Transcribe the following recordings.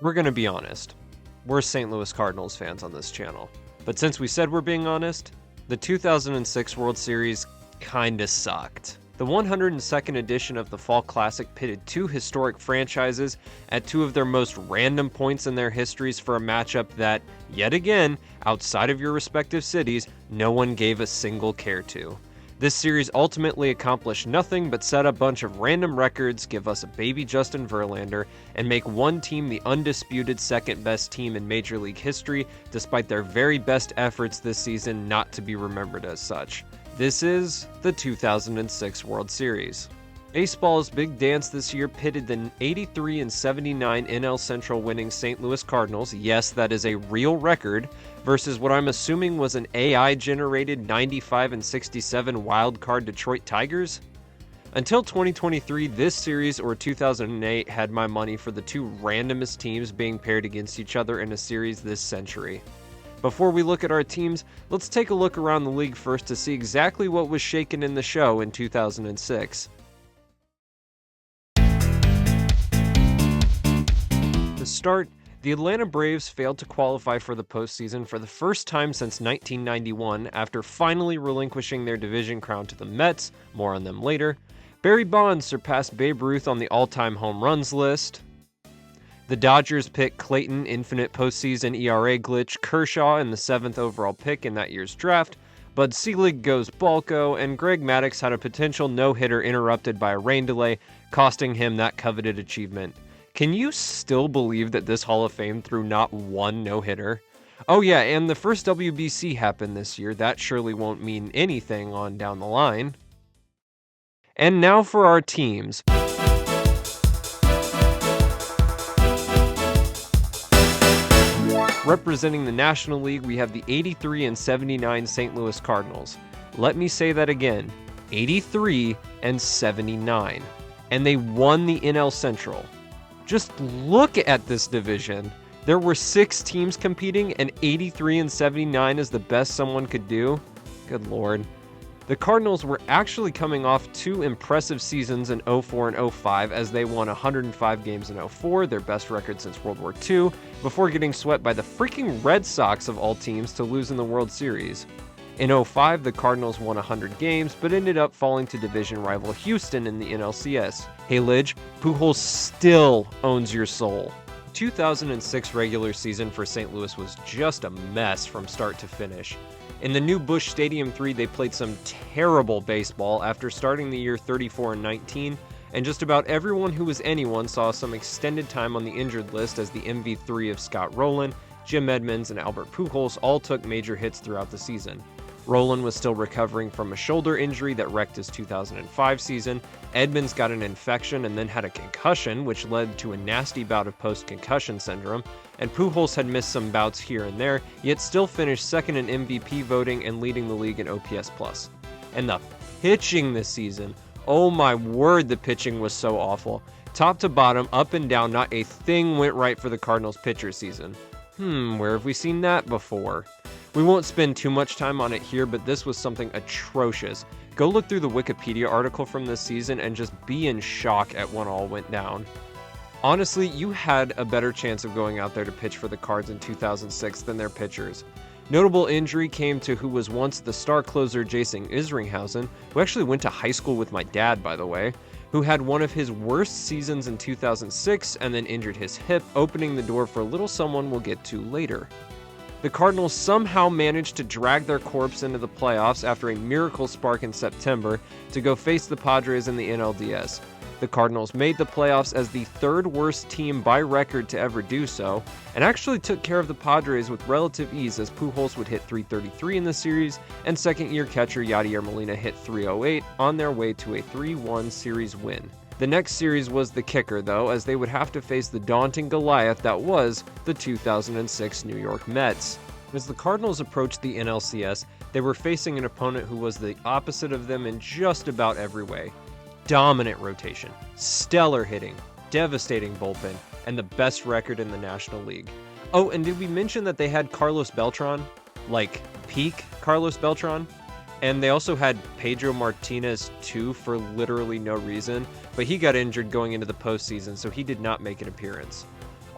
We're gonna be honest. We're St. Louis Cardinals fans on this channel. But since we said we're being honest, the 2006 World Series kinda sucked. The 102nd edition of the Fall Classic pitted two historic franchises at two of their most random points in their histories for a matchup that, yet again, outside of your respective cities, no one gave a single care to. This series ultimately accomplished nothing but set a bunch of random records, give us a baby Justin Verlander, and make one team the undisputed second best team in Major League history, despite their very best efforts this season not to be remembered as such. This is the 2006 World Series. Baseball's big dance this year pitted the 83 and 79 NL Central winning St. Louis Cardinals, yes, that is a real record, versus what I'm assuming was an AI-generated 95 and 67 wildcard Detroit Tigers. Until 2023, this series or 2008 had my money for the two randomest teams being paired against each other in a series this century. Before we look at our teams, let's take a look around the league first to see exactly what was shaken in the show in 2006. To start, the Atlanta Braves failed to qualify for the postseason for the first time since 1991 after finally relinquishing their division crown to the Mets, more on them later. Barry Bonds surpassed Babe Ruth on the all-time home runs list. The Dodgers picked Clayton, infinite postseason ERA glitch, Kershaw in the 7th overall pick in that year's draft. Bud Selig goes Balco, and Greg Maddux had a potential no-hitter interrupted by a rain delay, costing him that coveted achievement. Can you still believe that this Hall of Fame threw not one no-hitter? Oh yeah, and the first WBC happened this year. That surely won't mean anything on down the line. And now for our teams. Representing the National League, we have the 83 and 79 St. Louis Cardinals. Let me say that again, 83 and 79. And they won the NL Central. Just look at this division. There were 6 teams competing, and 83 and 79 is the best someone could do. Good lord. The Cardinals were actually coming off 2 impressive seasons in 04 and 05 as they won 105 games in 04, their best record since World War II, before getting swept by the freaking Red Sox of all teams to lose in the World Series. In 05, the Cardinals won 100 games, but ended up falling to division rival Houston in the NLCS. Hey Lidge, Pujols still owns your soul. 2006 regular season for St. Louis was just a mess from start to finish. In the new Busch Stadium 3, they played some terrible baseball after starting the year 34 and 19, and just about everyone who was anyone saw some extended time on the injured list as the MV3 of Scott Rowland, Jim Edmonds, and Albert Pujols all took major hits throughout the season. Rowland was still recovering from a shoulder injury that wrecked his 2005 season. Edmonds got an infection and then had a concussion, which led to a nasty bout of post-concussion syndrome. And Pujols had missed some bouts here and there, yet still finished second in MVP voting and leading the league in OPS+. And the pitching this season, oh my word, the pitching was so awful. Top to bottom, up and down, not a thing went right for the Cardinals pitcher season. Where have we seen that before? We won't spend too much time on it here, but this was something atrocious. Go look through the Wikipedia article from this season and just be in shock at what all went down. Honestly, you had a better chance of going out there to pitch for the Cards in 2006 than their pitchers. Notable injury came to who was once the star closer Jason Isringhausen, who actually went to high school with my dad, by the way, who had one of his worst seasons in 2006 and then injured his hip, opening the door for a little someone we'll get to later. The Cardinals somehow managed to drag their corpse into the playoffs after a miracle spark in September to go face the Padres in the NLDS. The Cardinals made the playoffs as the 3rd worst team by record to ever do so, and actually took care of the Padres with relative ease as Pujols would hit .333 in the series, and second-year catcher Yadier Molina hit .308 on their way to a 3-1 series win. The next series was the kicker, though, as they would have to face the daunting Goliath that was the 2006 New York Mets. As the Cardinals approached the NLCS, they were facing an opponent who was the opposite of them in just about every way. Dominant rotation, stellar hitting, devastating bullpen, and the best record in the National League. Oh, and did we mention that they had Carlos Beltran? Like, peak Carlos Beltran? And they also had Pedro Martinez too for literally no reason, but he got injured going into the postseason, so he did not make an appearance.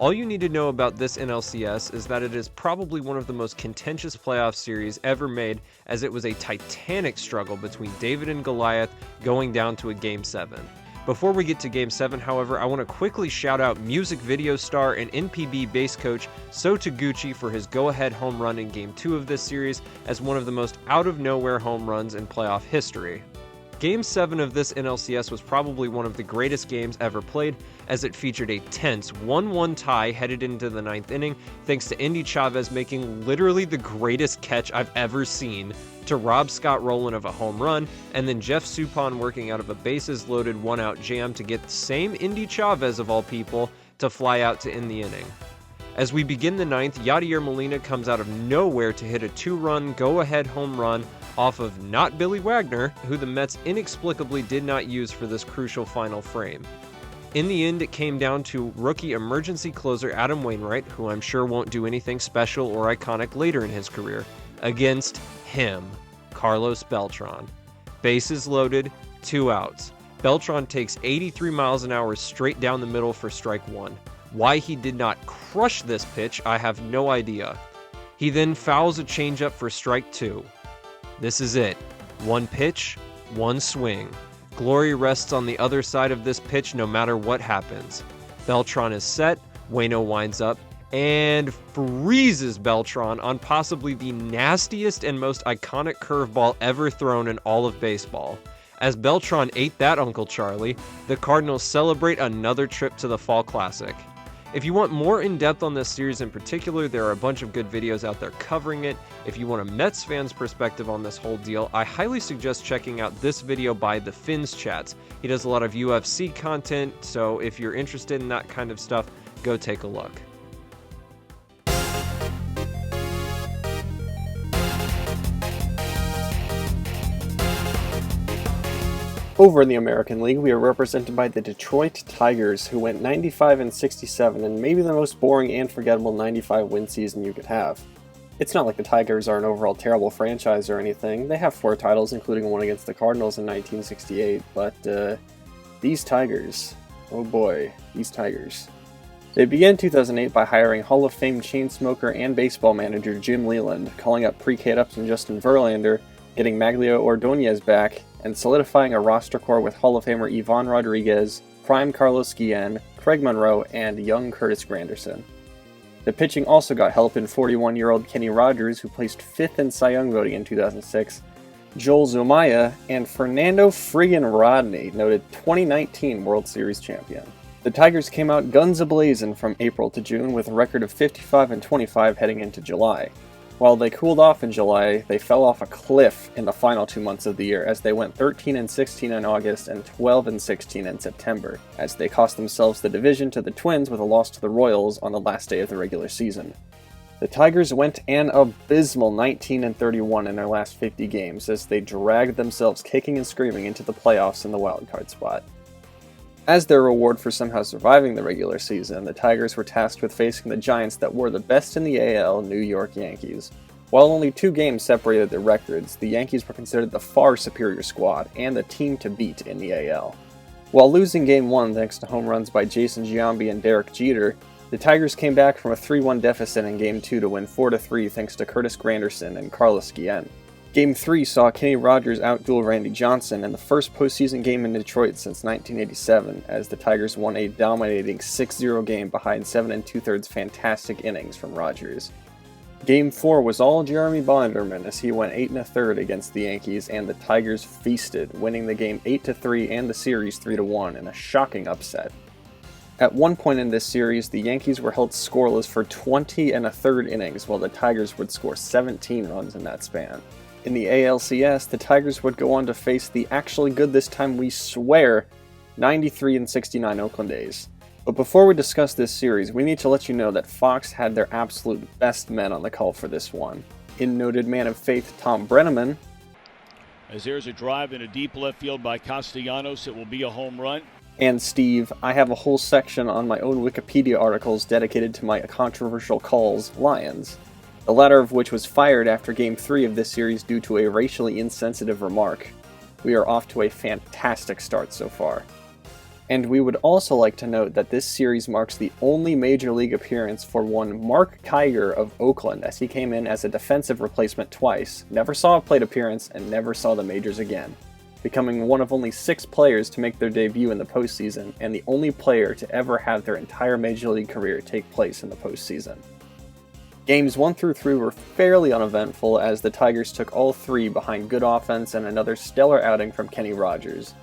All you need to know about this NLCS is that it is probably one of the most contentious playoff series ever made, as it was a titanic struggle between David and Goliath going down to a Game 7. Before we get to Game 7, however, I want to quickly shout out music video star and NPB bass coach So Taguchi for his go-ahead home run in Game 2 of this series as one of the most out-of-nowhere home runs in playoff history. Game 7 of this NLCS was probably one of the greatest games ever played, as it featured a tense 1-1 tie headed into the 9th inning thanks to Indy Chavez making literally the greatest catch I've ever seen to rob Scott Rowland of a home run, and then Jeff Suppan working out of a bases-loaded one-out jam to get the same Indy Chavez, of all people, to fly out to end the inning. As we begin the 9th, Yadier Molina comes out of nowhere to hit a 2-run go-ahead home run off of not Billy Wagner, who the Mets inexplicably did not use for this crucial final frame. In the end, it came down to rookie emergency closer Adam Wainwright, who I'm sure won't do anything special or iconic later in his career, against him, Carlos Beltran. Bases loaded, 2 outs. Beltran takes 83 miles an hour straight down the middle for strike 1. Why he did not crush this pitch, I have no idea. He then fouls a changeup for strike 2. This is it. 1 pitch, 1 swing. Glory rests on the other side of this pitch no matter what happens. Beltran is set, Waino winds up, and freezes Beltran on possibly the nastiest and most iconic curveball ever thrown in all of baseball. As Beltran ate that, Uncle Charlie, the Cardinals celebrate another trip to the Fall Classic. If you want more in-depth on this series in particular, there are a bunch of good videos out there covering it. If you want a Mets fan's perspective on this whole deal, I highly suggest checking out this video by The Fins Chats. He does a lot of UFC content, so if you're interested in that kind of stuff, go take a look. Over in the American League, we are represented by the Detroit Tigers, who went 95-67 and maybe the most boring and forgettable 95 win season you could have. It's not like the Tigers are an overall terrible franchise or anything. They have 4 titles, including one against the Cardinals in 1968, but these Tigers, oh boy, these Tigers. They began 2008 by hiring Hall of Fame chain smoker and baseball manager Jim Leyland, calling up pre-K Upton Justin Verlander, getting Maglio Ordonez back, and solidifying a roster core with Hall of Famer Ivan Rodriguez, prime Carlos Guillen, Craig Monroe, and young Curtis Granderson. The pitching also got help in 41-year-old Kenny Rogers, who placed 5th in Cy Young voting in 2006, Joel Zumaya, and Fernando friggin' Rodney, noted 2019 World Series champion. The Tigers came out guns a-blazing from April to June with a record of 55-25 heading into July. While they cooled off in July, they fell off a cliff in the final 2 months of the year as they went 13-16 in August and 12-16 in September, as they cost themselves the division to the Twins with a loss to the Royals on the last day of the regular season. The Tigers went an abysmal 19-31 in their last 50 games as they dragged themselves kicking and screaming into the playoffs in the wildcard spot. As their reward for somehow surviving the regular season, the Tigers were tasked with facing the giants that were the best in the AL, New York Yankees. While only 2 games separated their records, the Yankees were considered the far superior squad and the team to beat in the AL. While losing Game 1 thanks to home runs by Jason Giambi and Derek Jeter, the Tigers came back from a 3-1 deficit in Game 2 to win 4-3 thanks to Curtis Granderson and Carlos Guillen. Game 3 saw Kenny Rogers outduel Randy Johnson in the first postseason game in Detroit since 1987, as the Tigers won a dominating 6-0 game behind 7 2/3 fantastic innings from Rogers. Game 4 was all Jeremy Bonderman as he went 8 1/3 against the Yankees, and the Tigers feasted, winning the game 8-3 and the series 3-1 in a shocking upset. At one point in this series, the Yankees were held scoreless for 20 1/3 innings, while the Tigers would score 17 runs in that span. In the ALCS, the Tigers would go on to face the actually good this time we swear 93-69 Oakland A's. But before we discuss this series, we need to let you know that Fox had their absolute best men on the call for this one. In noted man of faith Tom Brenneman, as there's a drive in a deep left field by Castellanos, it will be a home run. And Steve, I have a whole section on my own Wikipedia articles dedicated to my controversial calls, Lions. The latter of which was fired after Game 3 of this series due to a racially insensitive remark. We are off to a fantastic start so far. And we would also like to note that this series marks the only Major League appearance for one Mark Kiger of Oakland, as he came in as a defensive replacement twice, never saw a plate appearance, and never saw the majors again, becoming one of only 6 players to make their debut in the postseason, and the only player to ever have their entire Major League career take place in the postseason. Games 1 through 3 were fairly uneventful, as the Tigers took all 3 behind good offense and another stellar outing from Kenny Rogers.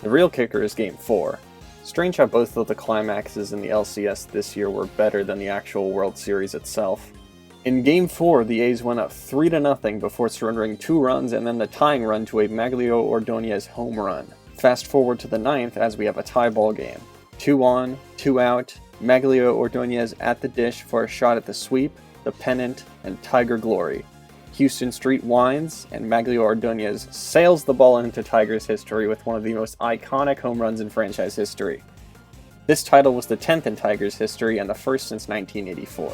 The real kicker is Game 4. Strange how both of the climaxes in the LCS this year were better than the actual World Series itself. In Game 4, the A's went up 3-0 before surrendering 2 runs and then the tying run to a Maglio Ordonez home run. Fast forward to the 9th as we have a tie ball game. 2 on, 2 out, Maglio Ordonez at the dish for a shot at the sweep, the pennant, and Tiger glory. Houston Street winds, and Maglio Ordonez sails the ball into Tigers history with one of the most iconic home runs in franchise history. This title was the 10th in Tigers history and the first since 1984.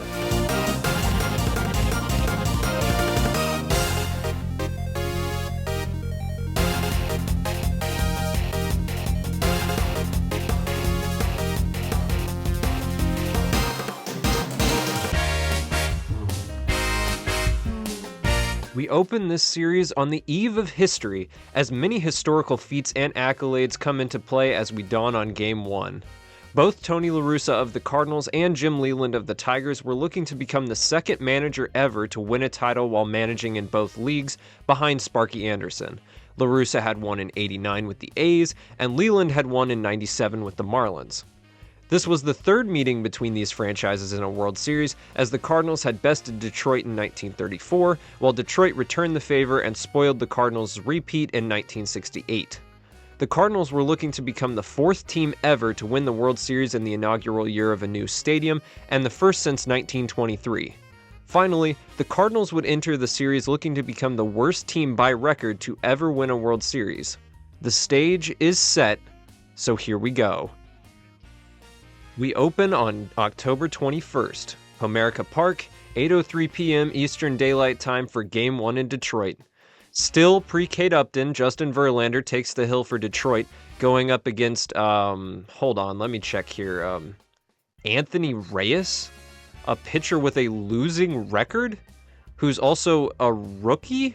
We open this series on the eve of history, as many historical feats and accolades come into play as we dawn on Game 1. Both Tony La Russa of the Cardinals and Jim Leyland of the Tigers were looking to become the second manager ever to win a title while managing in both leagues, behind Sparky Anderson. La Russa had won in '89 with the A's, and Leyland had won in '97 with the Marlins. This was the third meeting between these franchises in a World Series, as the Cardinals had bested Detroit in 1934, while Detroit returned the favor and spoiled the Cardinals' repeat in 1968. The Cardinals were looking to become the 4th team ever to win the World Series in the inaugural year of a new stadium, and the first since 1923. Finally, the Cardinals would enter the series looking to become the worst team by record to ever win a World Series. The stage is set, so here we go. We open on October 21st, Comerica Park, 8:03 p.m. Eastern Daylight Time for Game 1 in Detroit. Still pre-Kate Upton, Justin Verlander takes the hill for Detroit, going up against, hold on, let me check here, Anthony Reyes, a pitcher with a losing record, who's also a rookie?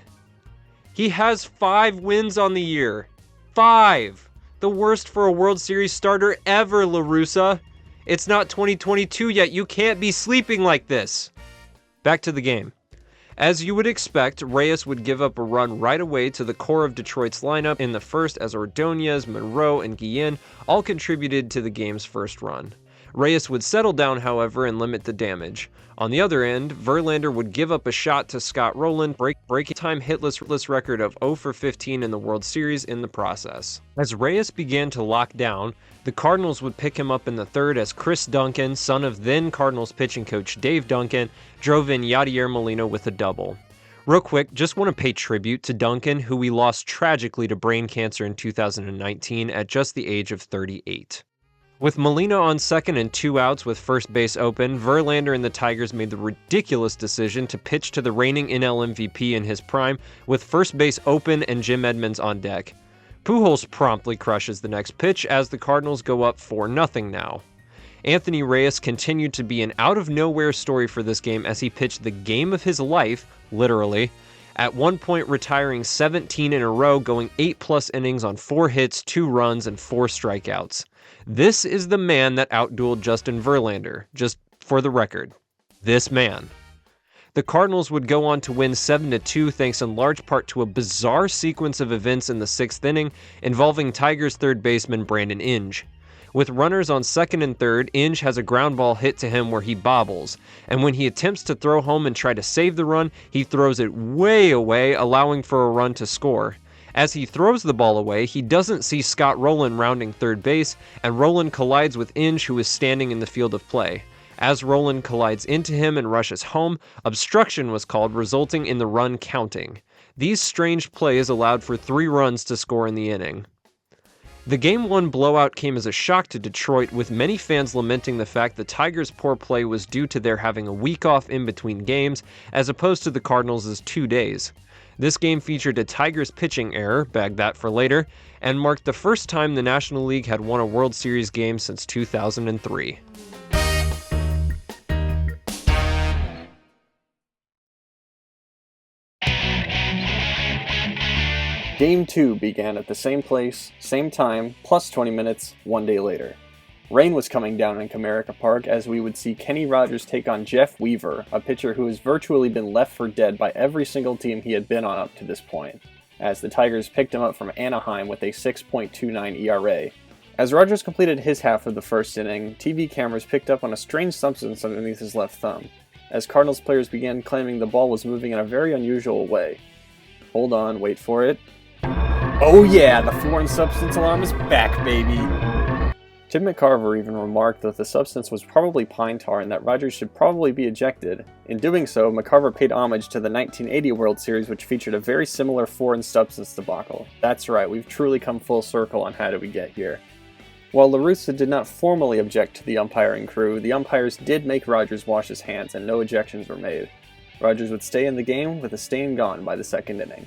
He has 5 wins on the year. 5! The worst for a World Series starter ever, La Russa. It's not 2022 yet. You can't be sleeping like this. Back to the game. As you would expect, Reyes would give up a run right away to the core of Detroit's lineup in the first, as Ordonez, Monroe, and Guillen all contributed to the game's first run. Reyes would settle down, however, and limit the damage. On the other end, Verlander would give up a shot to Scott Rowland, breaking time hitless record of 0 for 15 in the World Series in the process. As Reyes began to lock down, the Cardinals would pick him up in the third as Chris Duncan, son of then Cardinals pitching coach Dave Duncan, drove in Yadier Molina with a double. Real quick, just want to pay tribute to Duncan, who we lost tragically to brain cancer in 2019 at just the age of 38. With Molina on second and 2 outs with first base open, Verlander and the Tigers made the ridiculous decision to pitch to the reigning NL MVP in his prime with first base open and Jim Edmonds on deck. Pujols promptly crushes the next pitch as the Cardinals go up 4-0 now. Anthony Reyes continued to be an out-of-nowhere story for this game as he pitched the game of his life, literally, at one point retiring 17 in a row, going 8+ innings on 4 hits, 2 runs, and 4 strikeouts. This is the man that outdueled Justin Verlander, just for the record. This man. The Cardinals would go on to win 7-2 thanks in large part to a bizarre sequence of events in the 6th inning involving Tigers third baseman Brandon Inge. With runners on second and third, Inge has a ground ball hit to him where he bobbles, and when he attempts to throw home and try to save the run, he throws it way away, allowing for a run to score. As he throws the ball away, he doesn't see Scott Rowland rounding third base, and Rowland collides with Inge, who is standing in the field of play. As Rowland collides into him and rushes home, obstruction was called, resulting in the run counting. These strange plays allowed for 3 runs to score in the inning. The Game 1 blowout came as a shock to Detroit, with many fans lamenting the fact the Tigers' poor play was due to their having a week off in between games, as opposed to the Cardinals' 2 days. This game featured a Tigers pitching error, bag that for later, and marked the first time the National League had won a World Series game since 2003. Game 2 began at the same place, same time, plus 20 minutes, 1 day later. Rain was coming down in Comerica Park as we would see Kenny Rogers take on Jeff Weaver, a pitcher who has virtually been left for dead by every single team he had been on up to this point, as the Tigers picked him up from Anaheim with a 6.29 ERA. As Rogers completed his half of the first inning, TV cameras picked up on a strange substance underneath his left thumb, as Cardinals players began claiming the ball was moving in a very unusual way. Hold on, wait for it. Oh yeah, the foreign substance alarm is back, baby! Tim McCarver even remarked that the substance was probably pine tar and that Rogers should probably be ejected. In doing so, McCarver paid homage to the 1980 World Series, which featured a very similar foreign substance debacle. That's right, we've truly come full circle on how did we get here. While La Russa did not formally object to the umpiring crew, the umpires did make Rogers wash his hands and no ejections were made. Rogers would stay in the game with a stain gone by the second inning.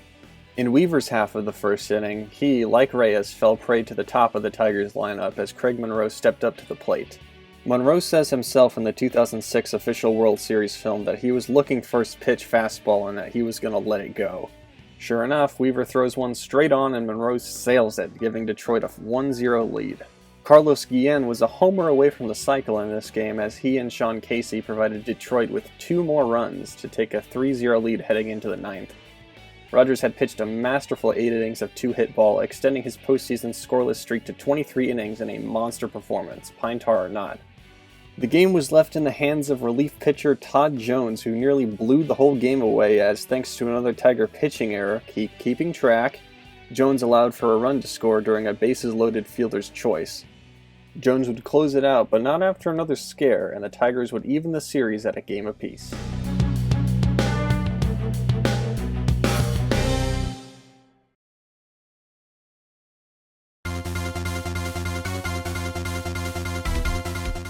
In Weaver's half of the first inning, he, like Reyes, fell prey to the top of the Tigers lineup as Craig Monroe stepped up to the plate. Monroe says himself in the 2006 official World Series film that he was looking first pitch fastball and that he was going to let it go. Sure enough, Weaver throws one straight on and Monroe sails it, giving Detroit a 1-0 lead. Carlos Guillen was a homer away from the cycle in this game as he and Sean Casey provided Detroit with 2 more runs to take a 3-0 lead heading into the 9th. Rogers had pitched a masterful 8 innings of 2-hit ball, extending his postseason scoreless streak to 23 innings in a monster performance, pine tar or not. The game was left in the hands of relief pitcher Todd Jones, who nearly blew the whole game away as, thanks to another Tiger pitching error, keeping track, Jones allowed for a run to score during a bases-loaded fielder's choice. Jones would close it out, but not after another scare, and the Tigers would even the series at a game apiece.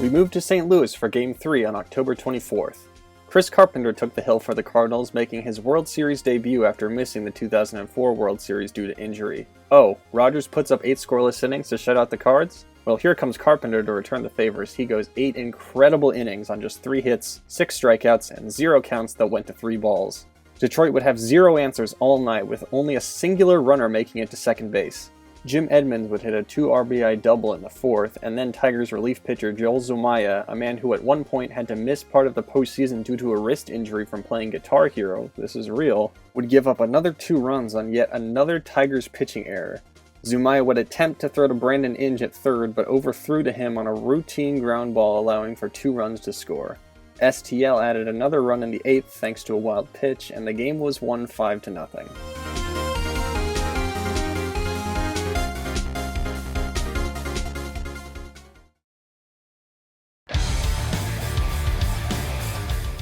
We moved to St. Louis for Game 3 on October 24th. Chris Carpenter took the hill for the Cardinals, making his World Series debut after missing the 2004 World Series due to injury. Oh, Rogers puts up 8 scoreless innings to shut out the Cards? Well, here comes Carpenter to return the favors. He goes 8 incredible innings on just 3 hits, 6 strikeouts, and 0 counts that went to 3 balls. Detroit would have 0 answers all night, with only a singular runner making it to second base. Jim Edmonds would hit a 2 RBI double in the 4th, and then Tigers relief pitcher Joel Zumaya, a man who at one point had to miss part of the postseason due to a wrist injury from playing Guitar Hero, this is real, would give up another 2 runs on yet another Tigers pitching error. Zumaya would attempt to throw to Brandon Inge at third, but overthrew to him on a routine ground ball, allowing for 2 runs to score. STL added another run in the 8th thanks to a wild pitch, and the game was won 5-0.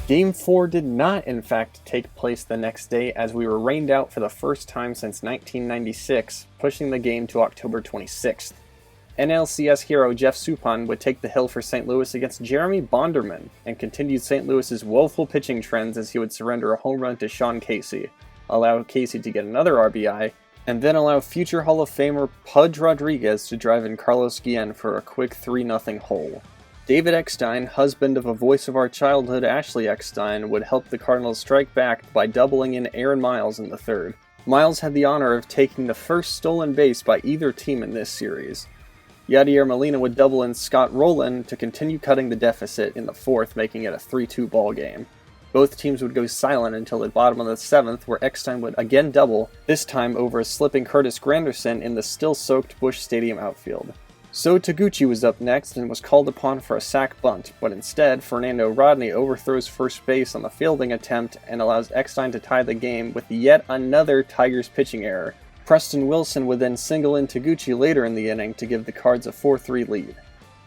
Game 4 did not, in fact, take place the next day as we were rained out for the first time since 1996, pushing the game to October 26th. NLCS hero Jeff Suppan would take the hill for St. Louis against Jeremy Bonderman and continued St. Louis's woeful pitching trends as he would surrender a home run to Sean Casey, allow Casey to get another RBI, and then allow future Hall of Famer Pudge Rodriguez to drive in Carlos Guillen for a quick 3-0 hole. David Eckstein, husband of a voice of our childhood Ashley Eckstein, would help the Cardinals strike back by doubling in Aaron Miles in the 3rd. Miles had the honor of taking the first stolen base by either team in this series. Yadier Molina would double in Scott Rowland to continue cutting the deficit in the 4th, making it a 3-2 ball game. Both teams would go silent until the bottom of the 7th, where Eckstein would again double, this time over a slipping Curtis Granderson in the still-soaked Busch Stadium outfield. So Taguchi was up next and was called upon for a sac bunt, but instead Fernando Rodney overthrows first base on the fielding attempt and allows Eckstein to tie the game with yet another Tigers pitching error. Preston Wilson would then single in Taguchi later in the inning to give the Cards a 4-3 lead.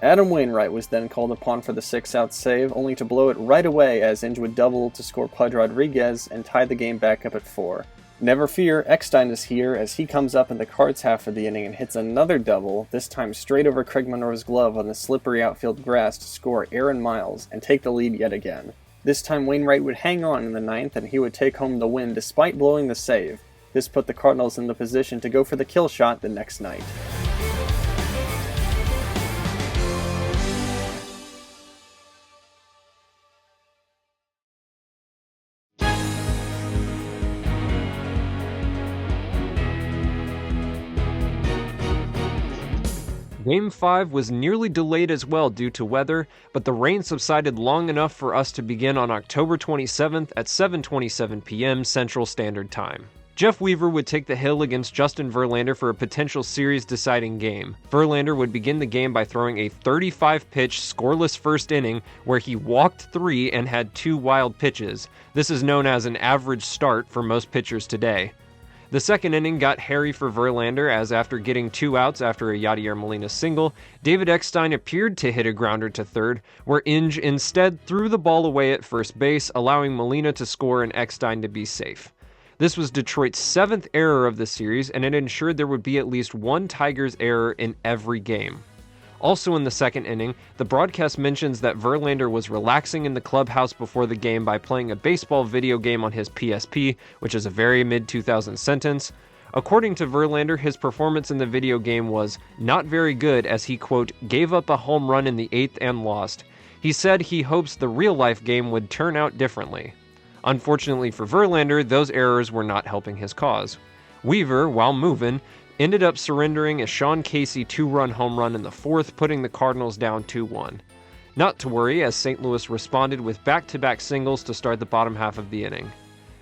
Adam Wainwright was then called upon for the 6-out save, only to blow it right away as Inge would double to score Pudge Rodriguez and tie the game back up at 4. Never fear, Eckstein is here as he comes up in the Cards half of the inning and hits another double, this time straight over Craig Monroe's glove on the slippery outfield grass to score Aaron Miles and take the lead yet again. This time Wainwright would hang on in the ninth and he would take home the win despite blowing the save. This put the Cardinals in the position to go for the kill shot the next night. Game 5 was nearly delayed as well due to weather, but the rain subsided long enough for us to begin on October 27th at 7:27 p.m. Central Standard Time. Jeff Weaver would take the hill against Justin Verlander for a potential series-deciding game. Verlander would begin the game by throwing a 35-pitch scoreless first inning where he walked 3 and had 2 wild pitches. This is known as an average start for most pitchers today. The second inning got hairy for Verlander as after getting 2 outs after a Yadier Molina single, David Eckstein appeared to hit a grounder to third, where Inge instead threw the ball away at first base, allowing Molina to score and Eckstein to be safe. This was Detroit's 7th error of the series, and it ensured there would be at least one Tigers error in every game. Also in the second inning, the broadcast mentions that Verlander was relaxing in the clubhouse before the game by playing a baseball video game on his PSP, which is a very mid-2000s sentence. According to Verlander, his performance in the video game was not very good as he, quote, gave up a home run in the 8th and lost. He said he hopes the real-life game would turn out differently. Unfortunately for Verlander, those errors were not helping his cause. Weaver, while moving, ended up surrendering a Sean Casey 2-run home run in the 4th, putting the Cardinals down 2-1. Not to worry, as St. Louis responded with back-to-back singles to start the bottom half of the inning.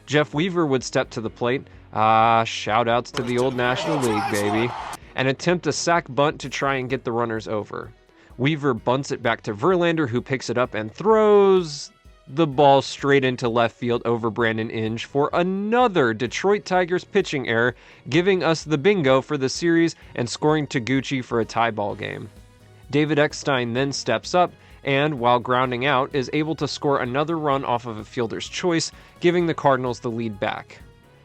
Jeff Weaver would step to the plate, shout-outs to the old National League, baby, and attempt a sac bunt to try and get the runners over. Weaver bunts it back to Verlander, who picks it up and throws the ball straight into left field over Brandon Inge for another Detroit Tigers pitching error, giving us the bingo for the series and scoring Taguchi for a tie ball game. David Eckstein then steps up and, while grounding out, is able to score another run off of a fielder's choice, giving the Cardinals the lead back.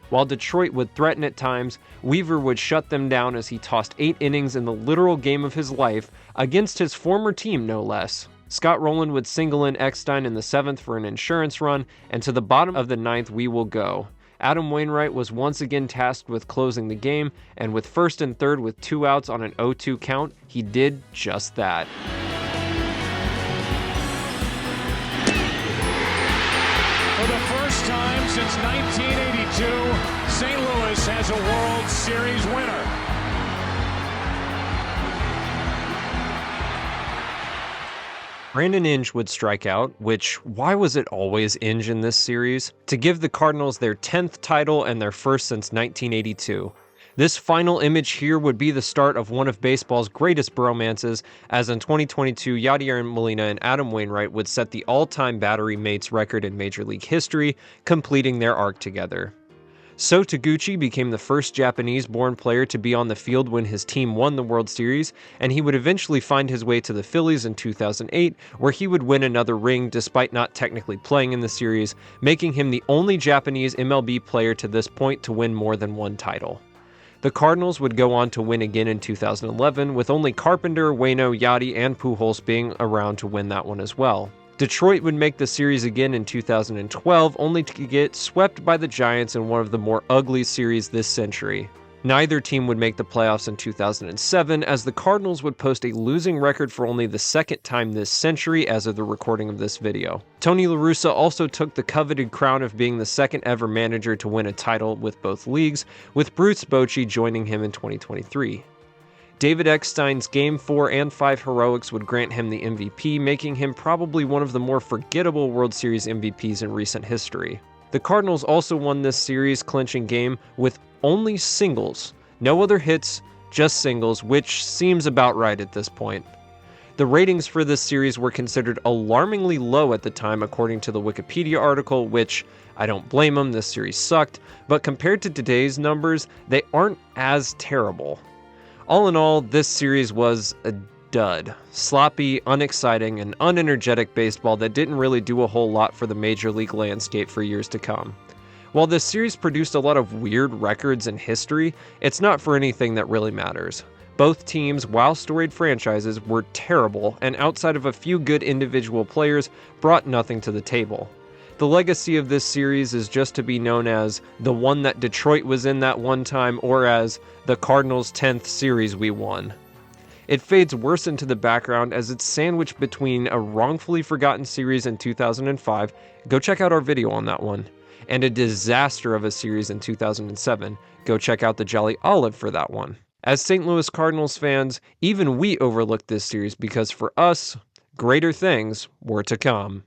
While Detroit would threaten at times, Weaver would shut them down as he tossed 8 innings in the literal game of his life, against his former team no less. Scott Rowland would single in Eckstein in the 7th for an insurance run, and to the bottom of the 9th we will go. Adam Wainwright was once again tasked with closing the game, and with first and third with 2 outs on an 0-2 count, he did just that. For the first time since 1982, St. Louis has a World Series winner. Brandon Inge would strike out, which, why was it always Inge in this series? To give the Cardinals their 10th title and their first since 1982. This final image here would be the start of one of baseball's greatest bromances, as in 2022, Yadier Molina and Adam Wainwright would set the all-time battery mates record in Major League history, completing their arc together. So Taguchi became the first Japanese-born player to be on the field when his team won the World Series, and he would eventually find his way to the Phillies in 2008, where he would win another ring despite not technically playing in the series, making him the only Japanese MLB player to this point to win more than one title. The Cardinals would go on to win again in 2011, with only Carpenter, Waino, Yadi, and Pujols being around to win that one as well. Detroit would make the series again in 2012, only to get swept by the Giants in one of the more ugly series this century. Neither team would make the playoffs in 2007, as the Cardinals would post a losing record for only the second time this century as of the recording of this video. Tony La Russa also took the coveted crown of being the second ever manager to win a title with both leagues, with Bruce Bochy joining him in 2023. David Eckstein's Game 4 and 5 heroics would grant him the MVP, making him probably one of the more forgettable World Series MVPs in recent history. The Cardinals also won this series-clinching game with only singles. No other hits, just singles, which seems about right at this point. The ratings for this series were considered alarmingly low at the time according to the Wikipedia article, which, I don't blame them, this series sucked, but compared to today's numbers, they aren't as terrible. All in all, this series was a dud. Sloppy, unexciting, and unenergetic baseball that didn't really do a whole lot for the major league landscape for years to come. While this series produced a lot of weird records and history, it's not for anything that really matters. Both teams, while storied franchises, were terrible, and outside of a few good individual players, brought nothing to the table. The legacy of this series is just to be known as the one that Detroit was in that one time, or as the Cardinals' 10th series we won. It fades worse into the background as it's sandwiched between a wrongfully forgotten series in 2005, go check out our video on that one, and a disaster of a series in 2007, go check out the Jolly Olive for that one. As St. Louis Cardinals fans, even we overlooked this series because for us, greater things were to come.